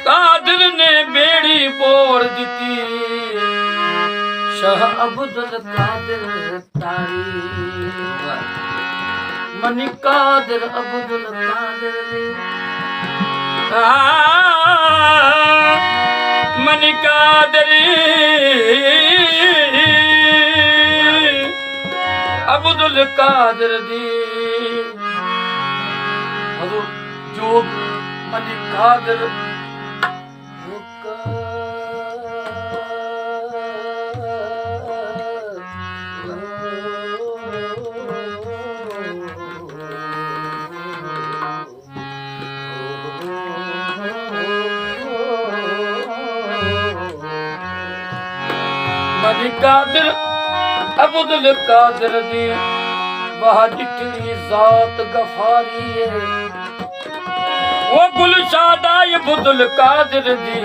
कादिर ने बेड़ी बोर दी शाह अब्दुल कादिर तारी मनी कादिर अब्दुल कादिर मनी कादिर अब्दुल कादिर दी जो मनी कादिर मनी कादिर अब्दुल कादिर दी वह जितनी जात गफारी है वो गुलशादा अब्दुल कादिर दी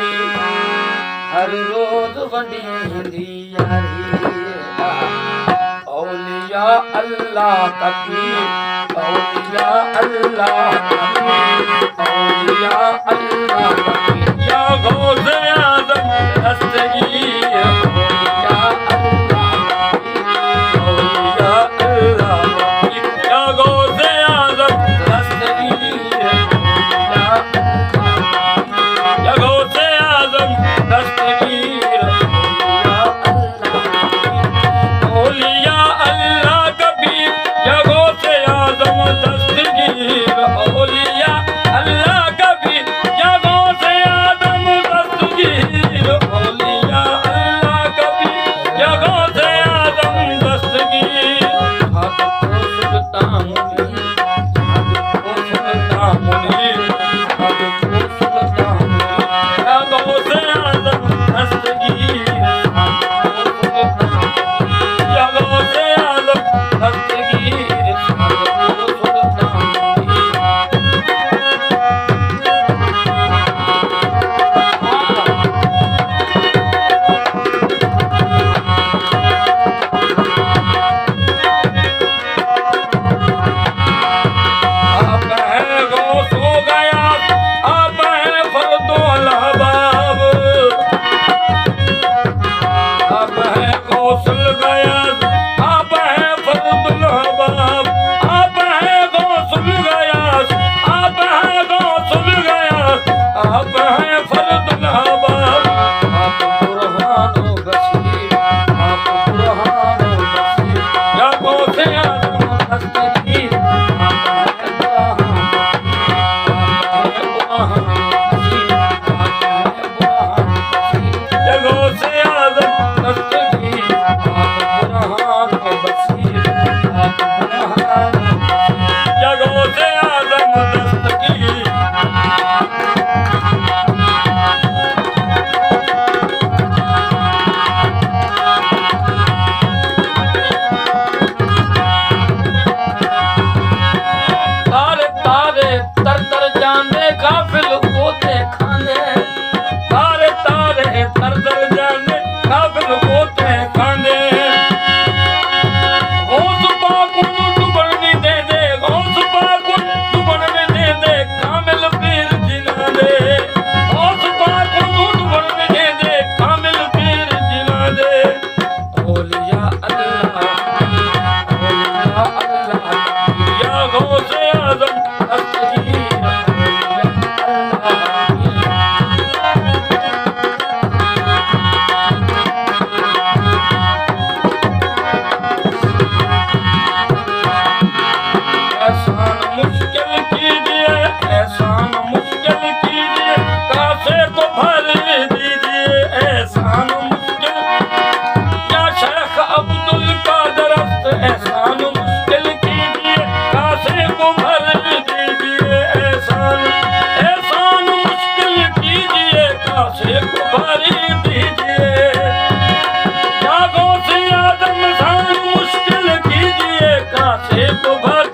हर रोज वंडी हिंदी यारी औलिया अल्लाह का पीर औलिया अल्लाह का पीर औलिया अल्लाह का पीर या गौज़े आज़म दस्तगीर औलिया अल्लाह का पीर औलिया अल्लाह का पीर या गौज़े आज़म दस्तगीर या गौज़े आज़म दस्तगीर औलिया अल्लाह का पीर या गौज़े आज़म दस्तगीर औलिया अल्लाह का पीर या गौज़े आज़म दस्तगीर औलिया अल्लाह का पीर या गौज़े आज़म दस्तगीर हक को सुल्तान मुनीर हक को सुल्तान मुनीर हक को सुल्तान मुनीर या गौज़े आज़म दस्तगीर हक को सुल्तान या गौज़े आज़म दस्तगीर हक को सुल्तान मुनीर आप है गौस हो गया आप है फर्दो अलहबाब आप है गौसल गया आप है फर्दुल अलहबाब आप है गौसल गया आप है गौसल गया आप है फर्दुल अलहबाब आप बुरहान बसीर आप बुरहान बसीर या गौसे आज़म दस्तगीर तारे तारे तर तर जाने काफिल होते खाने तारे तारे तर तर जाने काफिल होते खाने गौस पाकुन डुबने दे दे गौस पाकुन डुबने दे दे कामिल पीर जिला दे गौस पाकुन डुबने दे दे कामिल पीर जिला दे औलिया अल्लाह औलिया अल्लाह या गौसे आज़म दस्तगीर एहसान मुश्किल कीजिए एहसान मुश्किल कीजिए कासे को भर दीजिए एहसान मुश्किल या शेख अब्दुल कादिर एहसान मुश्किल कीजिए कासे को भर दीजिए एहसान एहसान मुश्किल कीजिए कासे को भर दीजिए या गौसे आज़म एहसान मुश्किल कीजिए कासे को भर